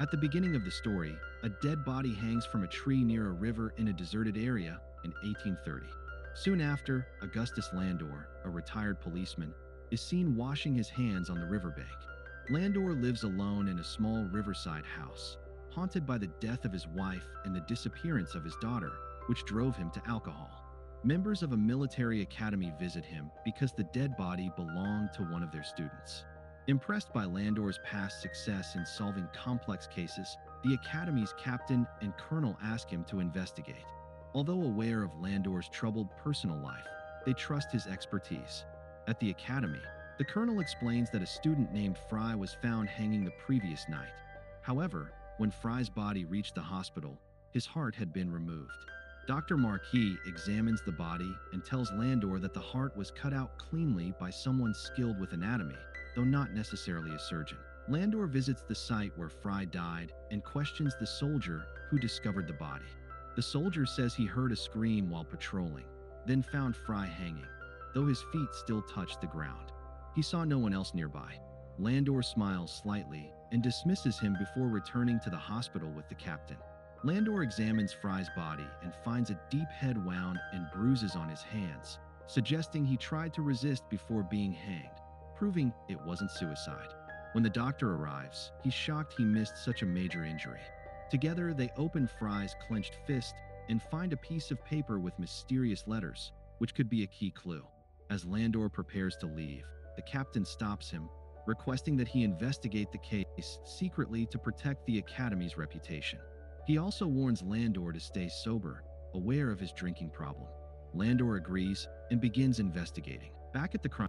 At the beginning of the story, a dead body hangs from a tree near a river in a deserted area in 1830. Soon after, Augustus Landor, a retired policeman, is seen washing his hands on the riverbank. Landor lives alone in a small riverside house, haunted by the death of his wife and the disappearance of his daughter, which drove him to alcohol. Members of a military academy visit him because the dead body belonged to one of their students. Impressed by Landor's past success in solving complex cases, the academy's captain and colonel ask him to investigate. Although aware of Landor's troubled personal life, they trust his expertise. At the academy, the colonel explains that a student named Fry was found hanging the previous night. However, when Fry's body reached the hospital, his heart had been removed. Dr. Marquis examines the body and tells Landor that the heart was cut out cleanly by someone skilled with anatomy, though not necessarily a surgeon. Landor visits the site where Fry died and questions the soldier who discovered the body. The soldier says he heard a scream while patrolling, then found Fry hanging, though his feet still touched the ground. He saw no one else nearby. Landor smiles slightly and dismisses him before returning to the hospital with the captain. Landor examines Fry's body and finds a deep head wound and bruises on his hands, suggesting he tried to resist before being hanged, proving it wasn't suicide. When the doctor arrives, he's shocked he missed such a major injury. Together, they open Fry's clenched fist and find a piece of paper with mysterious letters, which could be a key clue. As Landor prepares to leave, the captain stops him, requesting that he investigate the case secretly to protect the academy's reputation. He also warns Landor to stay sober, aware of his drinking problem. Landor agrees and begins investigating. Back at the crime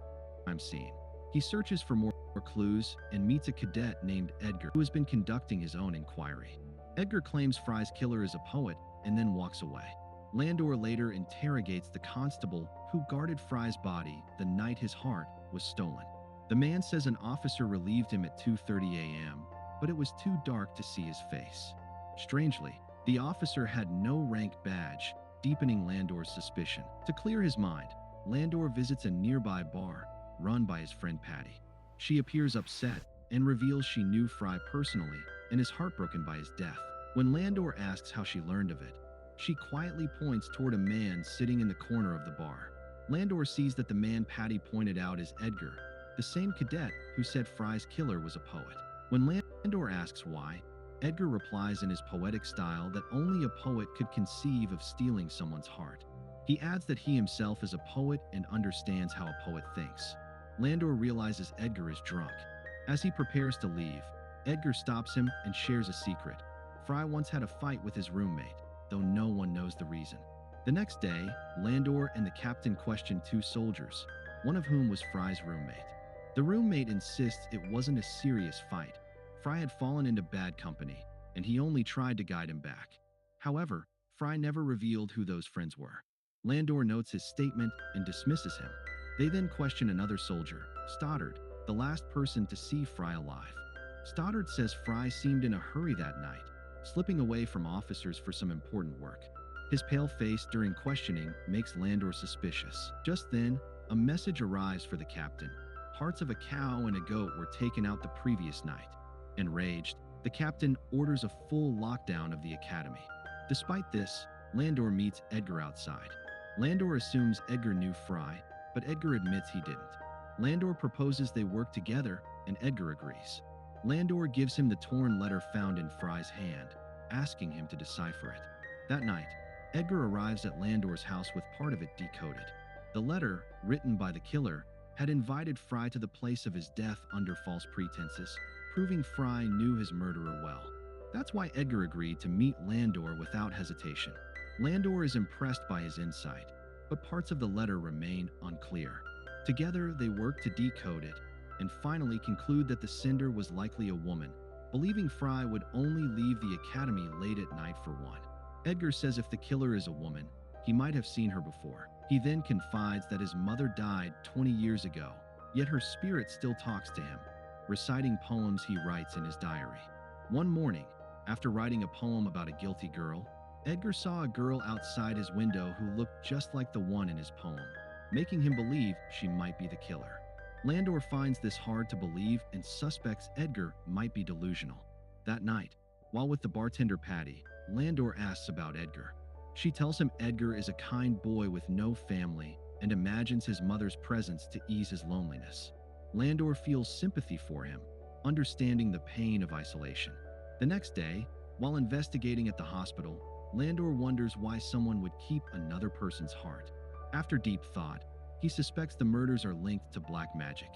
scene, he searches for more clues and meets a cadet named Edgar, who has been conducting his own inquiry. Edgar claims Fry's killer is a poet and then walks away. Landor later interrogates the constable who guarded Fry's body the night his heart was stolen. The man says an officer relieved him at 2:30 a.m., but it was too dark to see his face. Strangely, the officer had no rank badge, deepening Landor's suspicion. To clear his mind, Landor visits a nearby bar, run by his friend Patty. She appears upset and reveals she knew Fry personally and is heartbroken by his death. When Landor asks how she learned of it, she quietly points toward a man sitting in the corner of the bar. Landor sees that the man Patty pointed out is Edgar, the same cadet who said Fry's killer was a poet. When Landor asks why, Edgar replies in his poetic style that only a poet could conceive of stealing someone's heart. He adds that he himself is a poet and understands how a poet thinks. Landor realizes Edgar is drunk. As he prepares to leave, Edgar stops him and shares a secret. Fry once had a fight with his roommate, though no one knows the reason. The next day, Landor and the captain question two soldiers, one of whom was Fry's roommate. The roommate insists it wasn't a serious fight. Fry had fallen into bad company, and he only tried to guide him back. However, Fry never revealed who those friends were. Landor notes his statement and dismisses him. They then question another soldier, Stoddard, the last person to see Fry alive. Stoddard says Fry seemed in a hurry that night, slipping away from officers for some important work. His pale face during questioning makes Landor suspicious. Just then, a message arrives for the captain. Parts of a cow and a goat were taken out the previous night. Enraged, the captain orders a full lockdown of the academy. Despite this, Landor meets Edgar outside. Landor assumes Edgar knew Fry, but Edgar admits he didn't. Landor proposes they work together, and Edgar agrees. Landor gives him the torn letter found in Fry's hand, asking him to decipher it. That night, Edgar arrives at Landor's house with part of it decoded. The letter, written by the killer, had invited Fry to the place of his death under false pretenses, proving Fry knew his murderer well. That's why Edgar agreed to meet Landor without hesitation. Landor is impressed by his insight, but parts of the letter remain unclear. Together, they work to decode it, and finally conclude that the sender was likely a woman, believing Fry would only leave the academy late at night for one. Edgar says if the killer is a woman, he might have seen her before. He then confides that his mother died 20 years ago, yet her spirit still talks to him, reciting poems he writes in his diary. One morning, after writing a poem about a guilty girl, Edgar saw a girl outside his window who looked just like the one in his poem, making him believe she might be the killer. Landor finds this hard to believe and suspects Edgar might be delusional. That night, While with the bartender Patty, Landor asks about Edgar. She tells him Edgar is a kind boy with no family and imagines his mother's presence to ease his loneliness. Landor feels sympathy for him, understanding the pain of isolation. The next day, while investigating at the hospital, Landor wonders why someone would keep another person's heart. After deep thought, he suspects the murders are linked to black magic.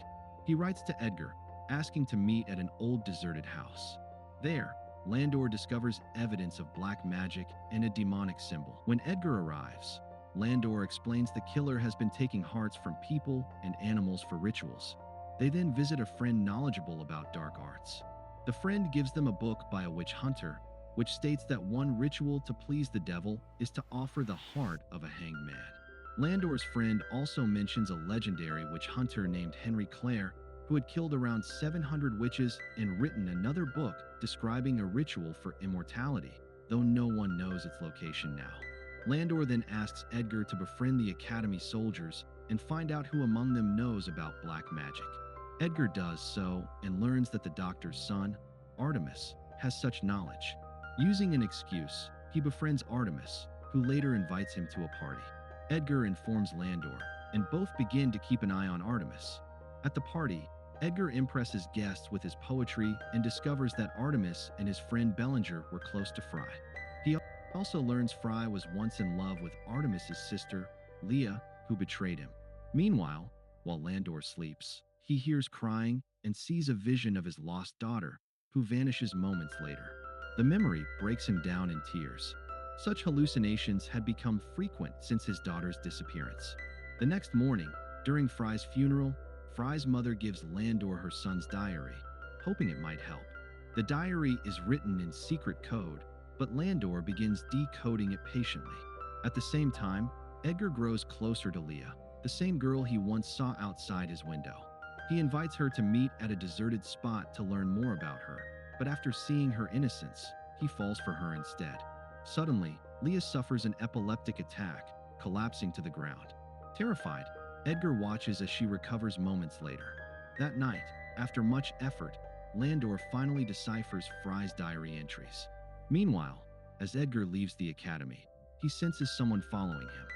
He writes to Edgar, asking to meet at an old deserted house. There, Landor discovers evidence of black magic and a demonic symbol. When Edgar arrives, Landor explains the killer has been taking hearts from people and animals for rituals. They then visit a friend knowledgeable about dark arts. The friend gives them a book by a witch hunter, which states that one ritual to please the devil is to offer the heart of a hanged man. Landor's friend also mentions a legendary witch hunter named Henry Clare, who had killed around 700 witches and written another book describing a ritual for immortality, though no one knows its location now. Landor then asks Edgar to befriend the Academy soldiers and find out who among them knows about black magic. Edgar does so and learns that the doctor's son, Artemis, has such knowledge. Using an excuse, he befriends Artemis, who later invites him to a party. Edgar informs Landor, and both begin to keep an eye on Artemis. At the party, Edgar impresses guests with his poetry and discovers that Artemis and his friend Bellinger were close to Fry. He also learns Fry was once in love with Artemis's sister, Leah, who betrayed him. Meanwhile, while Landor sleeps, he hears crying and sees a vision of his lost daughter, who vanishes moments later. The memory breaks him down in tears. Such hallucinations had become frequent since his daughter's disappearance. The next morning, during Fry's funeral, Fry's mother gives Landor her son's diary, hoping it might help. The diary is written in secret code, but Landor begins decoding it patiently. At the same time, Edgar grows closer to Leah, the same girl he once saw outside his window. He invites her to meet at a deserted spot to learn more about her, but after seeing her innocence, he falls for her instead. Suddenly, Leah suffers an epileptic attack, collapsing to the ground. Terrified, Edgar watches as she recovers moments later. That night, after much effort, Landor finally deciphers Fry's diary entries. Meanwhile, as Edgar leaves the academy, he senses someone following him.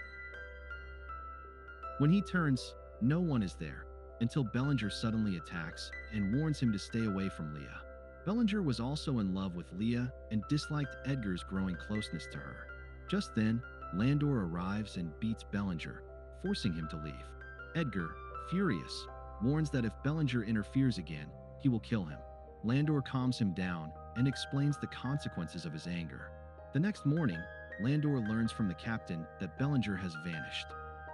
When he turns, no one is there, until Bellinger suddenly attacks and warns him to stay away from Leah. Bellinger was also in love with Leah and disliked Edgar's growing closeness to her. Just then, Landor arrives and beats Bellinger, forcing him to leave. Edgar, furious, warns that if Bellinger interferes again, he will kill him. Landor calms him down and explains the consequences of his anger. The next morning, Landor learns from the captain that Bellinger has vanished.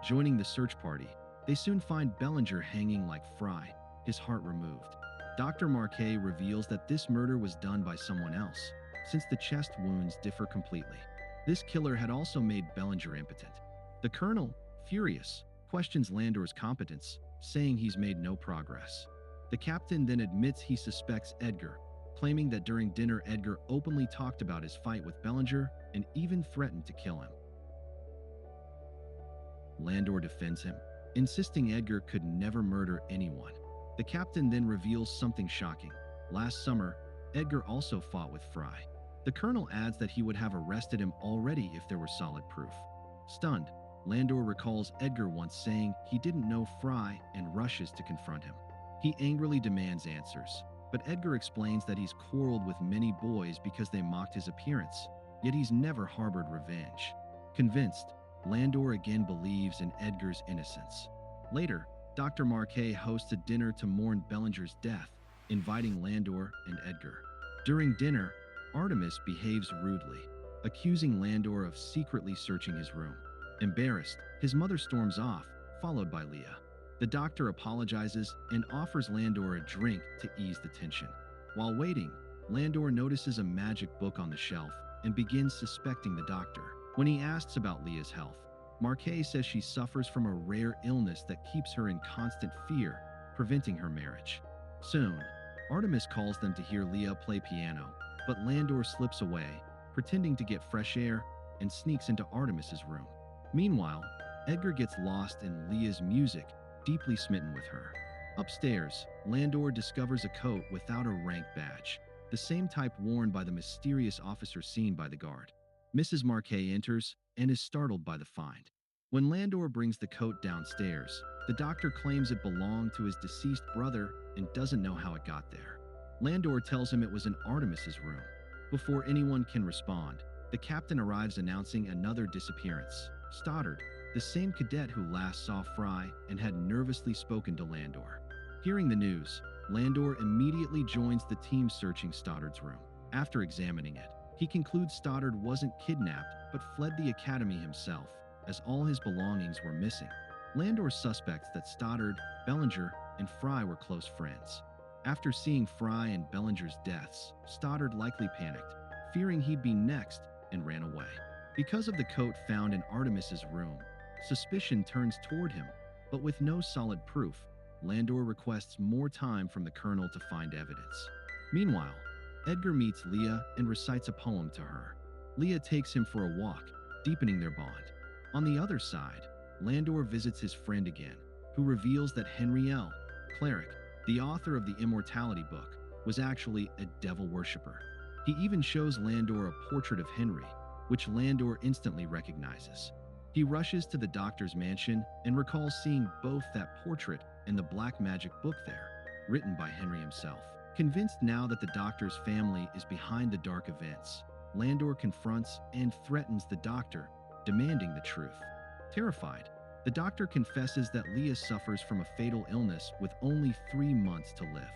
Joining the search party, they soon find Bellinger hanging like Fry, his heart removed. Dr. Marquet reveals that this murder was done by someone else, since the chest wounds differ completely. This killer had also made Bellinger impotent. The colonel, furious, questions Landor's competence, saying he's made no progress. The captain then admits he suspects Edgar, claiming that during dinner Edgar openly talked about his fight with Bellinger and even threatened to kill him. Landor defends him, insisting Edgar could never murder anyone. The captain then reveals something shocking. Last summer, Edgar also fought with Fry. The colonel adds that he would have arrested him already if there were solid proof. Stunned, Landor recalls Edgar once saying he didn't know Fry and rushes to confront him. He angrily demands answers, but Edgar explains that he's quarreled with many boys because they mocked his appearance, yet he's never harbored revenge. Convinced, Landor again believes in Edgar's innocence. Later, Dr. Marquet hosts a dinner to mourn Bellinger's death, inviting Landor and Edgar. During dinner, Artemis behaves rudely, accusing Landor of secretly searching his room. Embarrassed, his mother storms off, followed by Leah. The doctor apologizes and offers Landor a drink to ease the tension. While waiting, Landor notices a magic book on the shelf and begins suspecting the doctor. When he asks about Leah's health, Marquet says she suffers from a rare illness that keeps her in constant fear, preventing her marriage. Soon, Artemis calls them to hear Leah play piano, but Landor slips away, pretending to get fresh air, and sneaks into Artemis's room. Meanwhile, Edgar gets lost in Leah's music, deeply smitten with her. Upstairs, Landor discovers a coat without a rank badge. the same type worn by the mysterious officer seen by the guard. Mrs. Marquet enters and is startled by the find. When Landor brings the coat downstairs, the doctor claims it belonged to his deceased brother and doesn't know how it got there. Landor tells him it was in Artemis's room. Before anyone can respond, the captain arrives announcing another disappearance. Stoddard, the same cadet who last saw Fry and had nervously spoken to Landor. Hearing the news, Landor immediately joins the team searching Stoddard's room. After examining it, he concludes Stoddard wasn't kidnapped but fled the academy himself, as all his belongings were missing. Landor suspects that Stoddard, Bellinger, and Fry were close friends. After seeing Fry and Bellinger's deaths, Stoddard likely panicked, fearing he'd be next, and ran away. Because of the coat found in Artemis's room, suspicion turns toward him, but with no solid proof, Landor requests more time from the colonel to find evidence. Meanwhile, Edgar meets Leah and recites a poem to her. Leah takes him for a walk, deepening their bond. On the other side, Landor visits his friend again, who reveals that Henry L. Cleric, the author of the Immortality book, was actually a devil worshipper. He even shows Landor a portrait of Henry, which Landor instantly recognizes. He rushes to the doctor's mansion and recalls seeing both that portrait and the black magic book there, written by Henry himself. Convinced now that the doctor's family is behind the dark events, Landor confronts and threatens the doctor, demanding the truth. Terrified, the doctor confesses that Leah suffers from a fatal illness with only 3 months to live.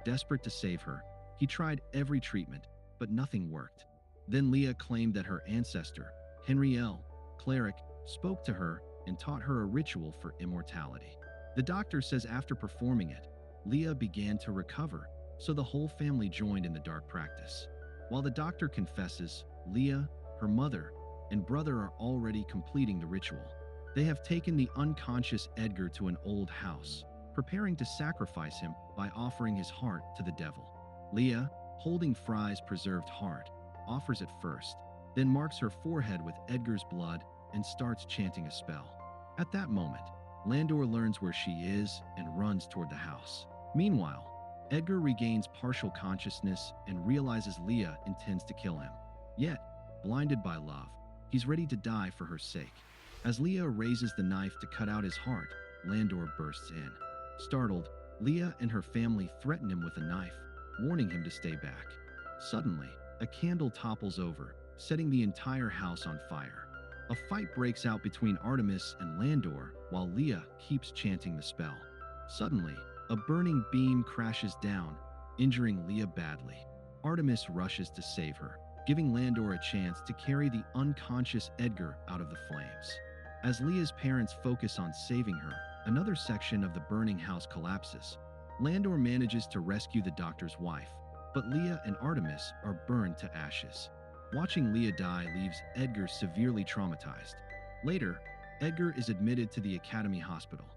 Desperate to save her, he tried every treatment, but nothing worked. Then Leah claimed that her ancestor, Henry L. Cleric, spoke to her and taught her a ritual for immortality. The doctor says after performing it, Leah began to recover, so the whole family joined in the dark practice. While the doctor confesses, Leah, her mother, and brother are already completing the ritual. They have taken the unconscious Edgar to an old house, preparing to sacrifice him by offering his heart to the devil. Leah, holding Fry's preserved heart, offers it first, then marks her forehead with Edgar's blood and starts chanting a spell. At that moment, Landor learns where she is and runs toward the house. Meanwhile, Edgar regains partial consciousness and realizes Leah intends to kill him. Yet, blinded by love, he's ready to die for her sake. As Leah raises the knife to cut out his heart, Landor bursts in. Startled, Leah and her family threaten him with a knife, warning him to stay back. Suddenly, a candle topples over, setting the entire house on fire. A fight breaks out between Artemis and Landor while Leah keeps chanting the spell. Suddenly, a burning beam crashes down, injuring Leah badly. Artemis rushes to save her, giving Landor a chance to carry the unconscious Edgar out of the flames. As Leah's parents focus on saving her, another section of the burning house collapses. Landor manages to rescue the doctor's wife, but Leah and Artemis are burned to ashes. Watching Leah die leaves Edgar severely traumatized. Later, Edgar is admitted to the Academy Hospital.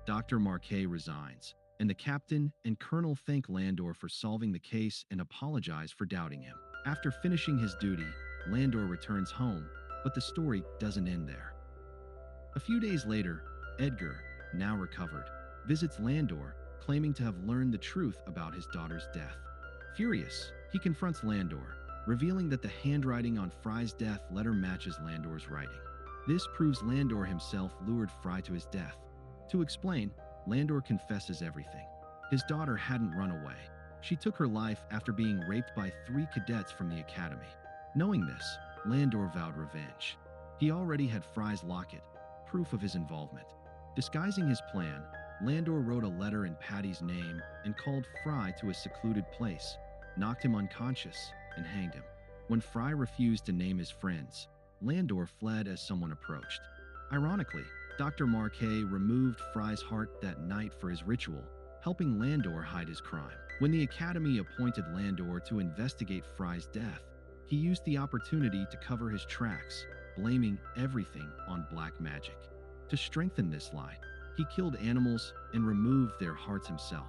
Dr. Marquet resigns, and the captain and colonel thank Landor for solving the case and apologize for doubting him. After finishing his duty, Landor returns home, but the story doesn't end there. A few days later, Edgar, now recovered, visits Landor, claiming to have learned the truth about his daughter's death. Furious, he confronts Landor, revealing that the handwriting on Fry's death letter matches Landor's writing. This proves Landor himself lured Fry to his death. To explain, Landor confesses everything. His daughter hadn't run away. She took her life after being raped by 3 cadets from the academy. Knowing this, Landor vowed revenge. He already had Fry's locket, proof of his involvement. Disguising his plan, Landor wrote a letter in Patty's name and called Fry to a secluded place, knocked him unconscious, and hanged him. When Fry refused to name his friends, Landor fled as someone approached. Ironically, Dr. Marquet removed Fry's heart that night for his ritual, helping Landor hide his crime. When the Academy appointed Landor to investigate Fry's death, he used the opportunity to cover his tracks, blaming everything on black magic. To strengthen this lie, he killed animals and removed their hearts himself.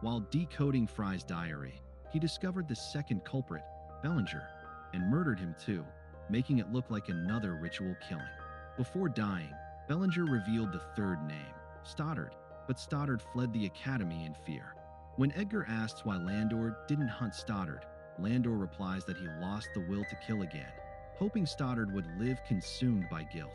While decoding Fry's diary, he discovered the second culprit, Bellinger, and murdered him too, making it look like another ritual killing. Before dying, Bellinger revealed the third name, Stoddard, but Stoddard fled the academy in fear. When Edgar asks why Landor didn't hunt Stoddard, Landor replies that he lost the will to kill again, hoping Stoddard would live consumed by guilt.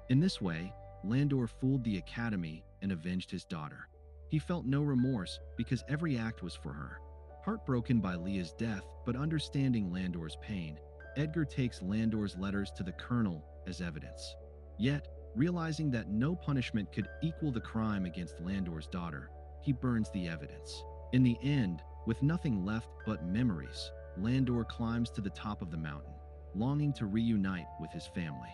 In this way, Landor fooled the Academy and avenged his daughter. He felt no remorse because every act was for her. Heartbroken by Leah's death but understanding Landor's pain, Edgar takes Landor's letters to the Colonel as evidence. Yet, realizing that no punishment could equal the crime against Landor's daughter, he burns the evidence. In the end, with nothing left but memories, Landor climbs to the top of the mountain, longing to reunite with his family.